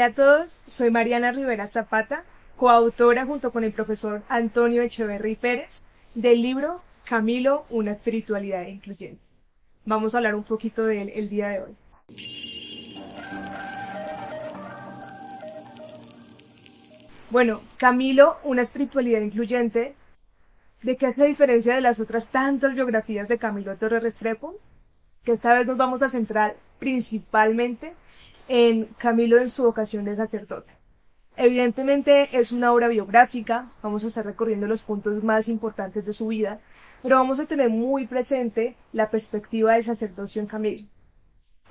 Hola a todos, soy Mariana Rivera Zapata, coautora junto con el profesor Antonio Echeverry Pérez del libro Camilo, una espiritualidad incluyente. Vamos a hablar un poquito de él el día de hoy. Bueno, Camilo, una espiritualidad incluyente, ¿de qué se diferencia de las otras tantas biografías de Camilo Torres Restrepo? Que esta vez nos vamos a centrar principalmente en Camilo en su vocación de sacerdote. Evidentemente es una obra biográfica, vamos a estar recorriendo los puntos más importantes de su vida, pero vamos a tener muy presente la perspectiva del sacerdocio en Camilo.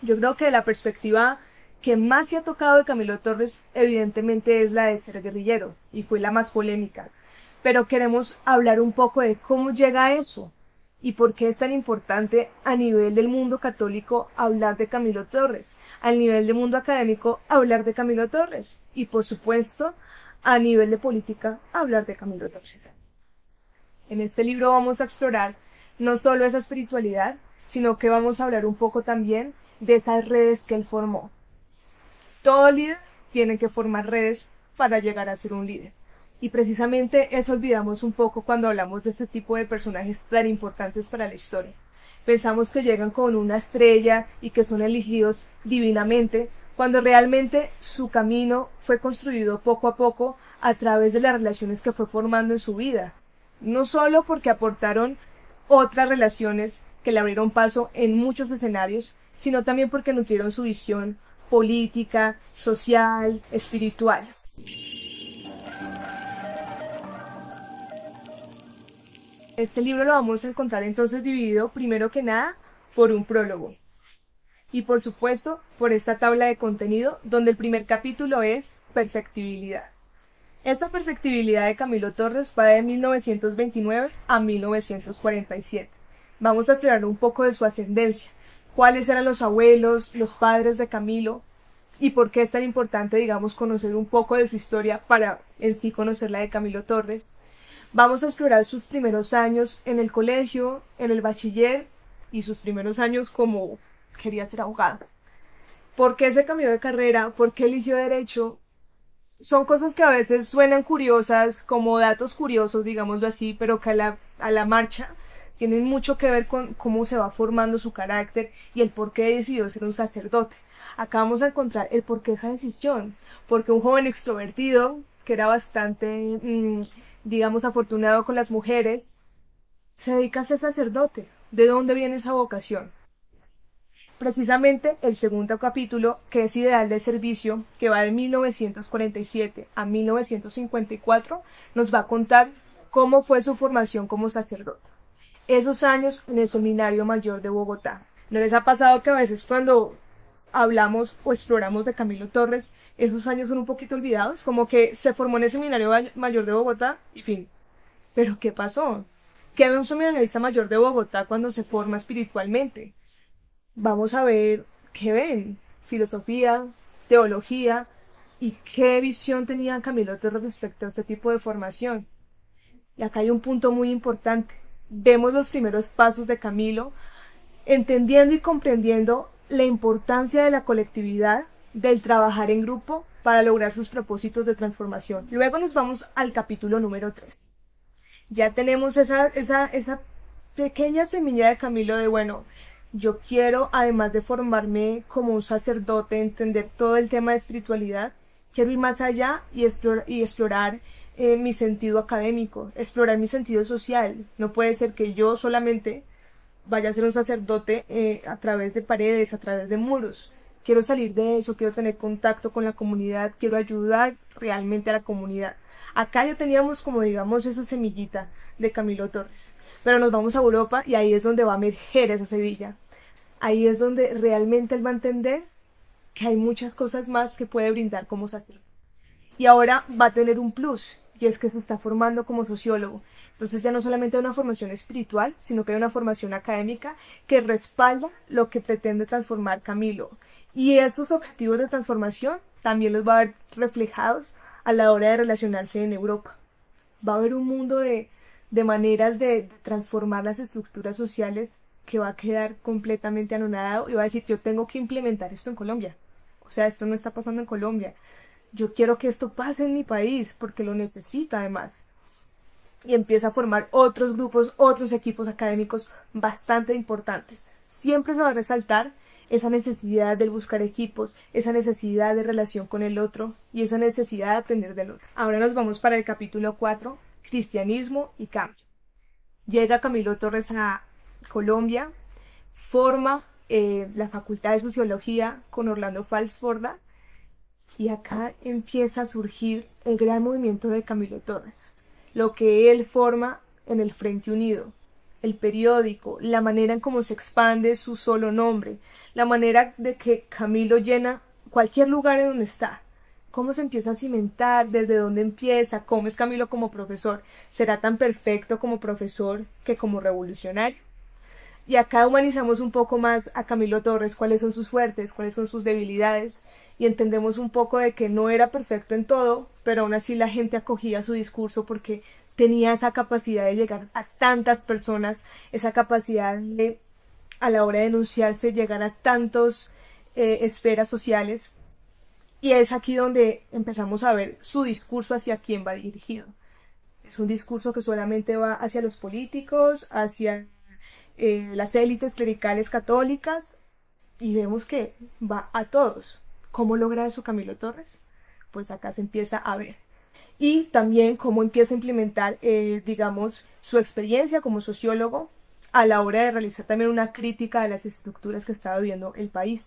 Yo creo que la perspectiva que más se ha tocado de Camilo Torres evidentemente es la de ser guerrillero, y fue la más polémica, pero queremos hablar un poco de cómo llega a eso, y por qué es tan importante a nivel del mundo católico hablar de Camilo Torres, al nivel del mundo académico hablar de Camilo Torres, y por supuesto a nivel de política hablar de Camilo Torres. En este libro vamos a explorar no solo esa espiritualidad, sino que vamos a hablar un poco también de esas redes que él formó. Todo líder tiene que formar redes para llegar a ser un líder. Y precisamente eso olvidamos un poco cuando hablamos de este tipo de personajes tan importantes para la historia. Pensamos que llegan con una estrella y que son elegidos divinamente, cuando realmente su camino fue construido poco a poco a través de las relaciones que fue formando en su vida. No solo porque aportaron otras relaciones que le abrieron paso en muchos escenarios, sino también porque nutrieron su visión política, social, espiritual. Este libro lo vamos a encontrar entonces dividido primero que nada por un prólogo y por supuesto por esta tabla de contenido donde el primer capítulo es perfectibilidad. Esta perfectibilidad de Camilo Torres va de 1929 a 1947. Vamos a explorar un poco de su ascendencia, cuáles eran los abuelos, los padres de Camilo y por qué es tan importante, digamos, conocer un poco de su historia para en sí conocer la de Camilo Torres. Vamos a explorar sus primeros años en el colegio, en el bachiller y sus primeros años como quería ser abogado. ¿Por qué se cambió de carrera? ¿Por qué eligió derecho? Son cosas que a veces suenan curiosas, como datos curiosos, digámoslo así, pero que a la marcha tienen mucho que ver con cómo se va formando su carácter y el por qué decidió ser un sacerdote. Acá vamos a encontrar el por qué esa decisión, porque un joven extrovertido, que era bastante, digamos, afortunado con las mujeres, se dedica a ser sacerdote. ¿De dónde viene esa vocación? Precisamente el segundo capítulo, que es Ideal de Servicio, que va de 1947 a 1954, nos va a contar cómo fue su formación como sacerdote. Esos años en el Seminario Mayor de Bogotá. ¿No les ha pasado que a veces cuando hablamos o exploramos de Camilo Torres, esos años son un poquito olvidados? Como que se formó en el Seminario Mayor de Bogotá y fin. ¿Pero qué pasó? ¿Qué ve un seminarista mayor de Bogotá cuando se forma espiritualmente? Vamos a ver qué ven, filosofía, teología y qué visión tenía Camilo Torres respecto a este tipo de formación. Y acá hay un punto muy importante. Vemos los primeros pasos de Camilo, entendiendo y comprendiendo la importancia de la colectividad, del trabajar en grupo para lograr sus propósitos de transformación. Luego nos vamos al capítulo número 3. Ya tenemos esa pequeña semilla de Camilo de, bueno, yo quiero, además de formarme como un sacerdote, entender todo el tema de espiritualidad, quiero ir más allá y explorar mi sentido académico, explorar mi sentido social. No puede ser que yo solamente vaya a ser un sacerdote a través de paredes, a través de muros. Quiero salir de eso, quiero tener contacto con la comunidad, quiero ayudar realmente a la comunidad. Acá ya teníamos como digamos esa semillita de Camilo Torres, pero nos vamos a Europa y ahí es donde va a emerger esa semilla. Ahí es donde realmente él va a entender que hay muchas cosas más que puede brindar como sacerdote. Y ahora va a tener un plus, y es que se está formando como sociólogo. Entonces ya no solamente hay una formación espiritual, sino que hay una formación académica que respalda lo que pretende transformar Camilo. Y estos objetivos de transformación también los va a ver reflejados a la hora de relacionarse en Europa. Va a haber un mundo de maneras de transformar las estructuras sociales que va a quedar completamente anonadado y va a decir, yo tengo que implementar esto en Colombia. O sea, esto no está pasando en Colombia. yo quiero que esto pase en mi país porque lo necesita además. Y empieza a formar otros grupos, otros equipos académicos bastante importantes. Siempre se va a resaltar esa necesidad de buscar equipos, esa necesidad de relación con el otro y esa necesidad de aprender del otro. Ahora nos vamos para el capítulo 4, Cristianismo y Cambio. Llega Camilo Torres a Colombia, forma la Facultad de Sociología con Orlando Falsborda y acá empieza a surgir el gran movimiento de Camilo Torres, lo que él forma en el Frente Unido, el periódico, la manera en cómo se expande su solo nombre, la manera de que Camilo llena cualquier lugar en donde está, cómo se empieza a cimentar, desde dónde empieza, cómo es Camilo como profesor, será tan perfecto como profesor que como revolucionario. Y acá humanizamos un poco más a Camilo Torres, cuáles son sus fuertes, cuáles son sus debilidades, y entendemos un poco de que no era perfecto en todo, pero aún así la gente acogía su discurso porque tenía esa capacidad de llegar a tantas personas, esa capacidad de, a la hora de denunciarse, llegar a tantas esferas sociales, y es aquí donde empezamos a ver su discurso hacia quién va dirigido. Es un discurso que solamente va hacia los políticos, hacia las élites clericales católicas, y vemos que va a todos. ¿Cómo logra eso Camilo Torres? Pues acá se empieza a ver. Y también cómo empieza a implementar, digamos, su experiencia como sociólogo a la hora de realizar también una crítica de las estructuras que estaba viviendo el país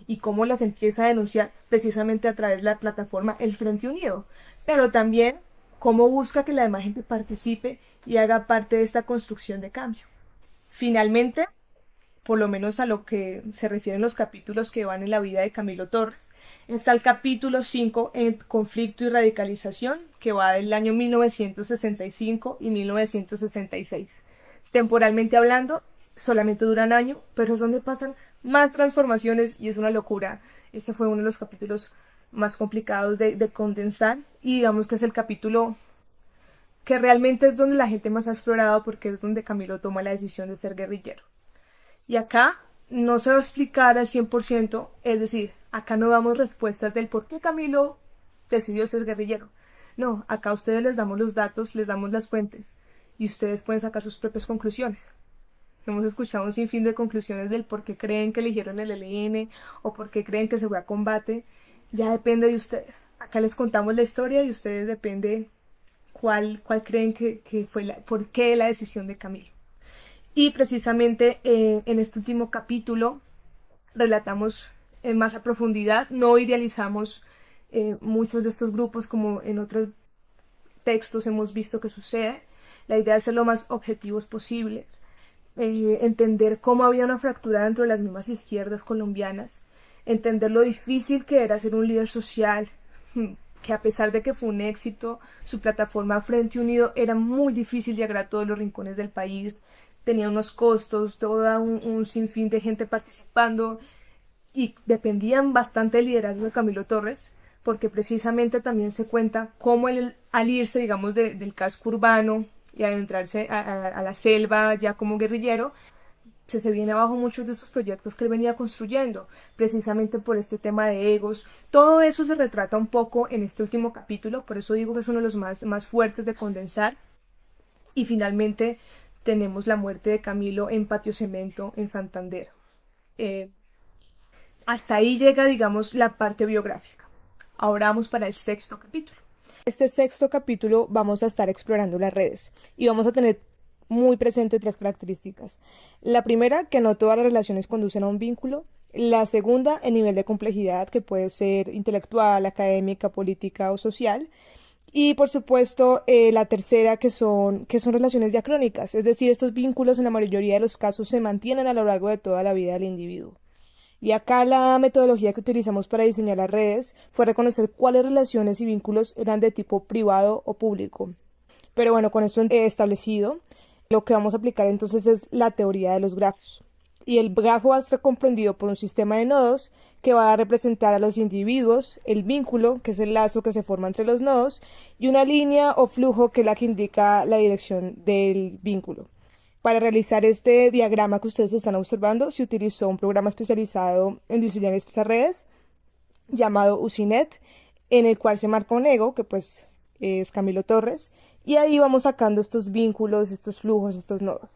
y cómo las empieza a denunciar precisamente a través de la plataforma El Frente Unido, pero también cómo busca que la demás gente participe y haga parte de esta construcción de cambio. Finalmente, por lo menos a lo que se refieren los capítulos que van en la vida de Camilo Torres, está el capítulo 5 en conflicto y radicalización, que va del año 1965 y 1966. Temporalmente hablando, solamente dura un año, pero es donde pasan más transformaciones y es una locura. Este fue uno de los capítulos más complicados de condensar y digamos que es el capítulo que realmente es donde la gente más ha explorado porque es donde Camilo toma la decisión de ser guerrillero. Y acá no se va a explicar al 100%, es decir, acá no damos respuestas del por qué Camilo decidió ser guerrillero. No, acá a ustedes les damos los datos, les damos las fuentes y ustedes pueden sacar sus propias conclusiones. Hemos escuchado un sinfín de conclusiones del por qué creen que eligieron el ELN o por qué creen que se fue a combate. Ya depende de ustedes. Acá les contamos la historia y ustedes depende cuál creen que fue por qué la decisión de Camilo. Y precisamente en este último capítulo relatamos más a profundidad, no idealizamos muchos de estos grupos como en otros textos hemos visto que sucede. La idea es ser lo más objetivos posibles, entender cómo había una fractura dentro de las mismas izquierdas colombianas, entender lo difícil que era ser un líder social, que a pesar de que fue un éxito, su plataforma Frente Unido era muy difícil llegar a todos los rincones del país, tenía unos costos, todo un sinfín de gente participando y dependían bastante del liderazgo de Camilo Torres, porque precisamente también se cuenta cómo él, al irse, digamos, del casco urbano y adentrarse a la selva ya como guerrillero, se viene abajo muchos de esos proyectos que él venía construyendo, precisamente por este tema de egos. Todo eso se retrata un poco en este último capítulo, por eso digo que es uno de los más fuertes de condensar. Y finalmente tenemos la muerte de Camilo en Patio Cemento, en Santander. Hasta ahí llega, digamos, la parte biográfica. Ahora vamos para el sexto capítulo. Este sexto capítulo vamos a estar explorando las redes y vamos a tener muy presente tres características. La primera, que no todas las relaciones conducen a un vínculo. La segunda, el nivel de complejidad, que puede ser intelectual, académica, política o social. Y por supuesto, la tercera, que son relaciones diacrónicas, es decir, estos vínculos en la mayoría de los casos se mantienen a lo largo de toda la vida del individuo. Y acá la metodología que utilizamos para diseñar las redes fue reconocer cuáles relaciones y vínculos eran de tipo privado o público. Pero bueno, con esto establecido, lo que vamos a aplicar entonces es la teoría de los grafos. Y el grafo va a estar comprendido por un sistema de nodos que va a representar a los individuos, el vínculo, que es el lazo que se forma entre los nodos, y una línea o flujo que es la que indica la dirección del vínculo. Para realizar este diagrama que ustedes están observando, se utilizó un programa especializado en diseñar estas redes llamado Usinet. en el cual se marca un ego, que pues es Camilo Torres, y ahí vamos sacando estos vínculos, estos flujos, estos nodos.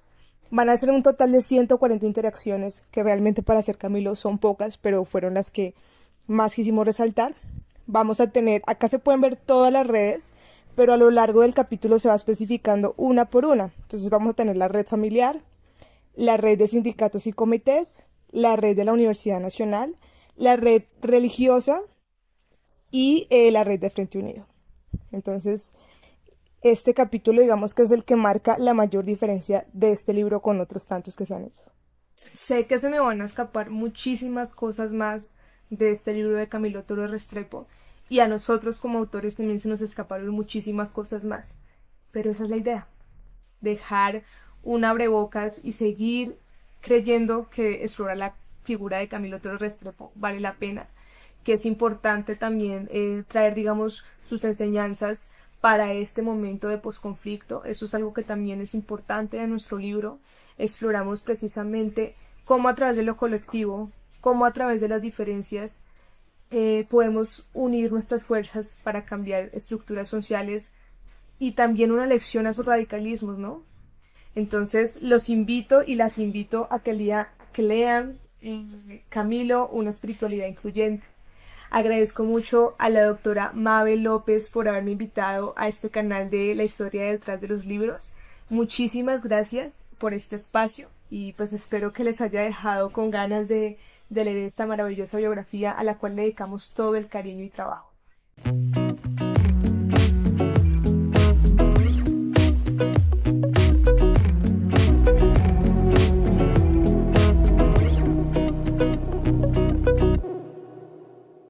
Van a ser un total de 140 interacciones, que realmente para ser Camilo son pocas, pero fueron las que más quisimos resaltar. Vamos a tener, acá se pueden ver todas las redes, pero a lo largo del capítulo se va especificando una por una. Entonces vamos a tener la red familiar, la red de sindicatos y comités, la red de la Universidad Nacional, la red religiosa y la red de Frente Unido. Entonces, este capítulo digamos que es el que marca la mayor diferencia de este libro con otros tantos que se han hecho. Sé que se me van a escapar muchísimas cosas más de este libro de Camilo Torres Restrepo, y a nosotros como autores también se nos escaparon muchísimas cosas más, pero esa es la idea, dejar un abrebocas y seguir creyendo que explorar la figura de Camilo Torres Restrepo vale la pena, que es importante también traer, digamos, sus enseñanzas para este momento de posconflicto. Eso es algo que también es importante de nuestro libro. Exploramos precisamente cómo a través de lo colectivo, cómo a través de las diferencias, podemos unir nuestras fuerzas para cambiar estructuras sociales, y también una lección a sus radicalismos, ¿no? Entonces los invito y las invito a que lean Camilo, una espiritualidad incluyente. Agradezco mucho a la doctora Mabel López por haberme invitado a este canal de la historia detrás de los libros. Muchísimas gracias por este espacio, y pues espero que les haya dejado con ganas de leer esta maravillosa biografía a la cual le dedicamos todo el cariño y trabajo.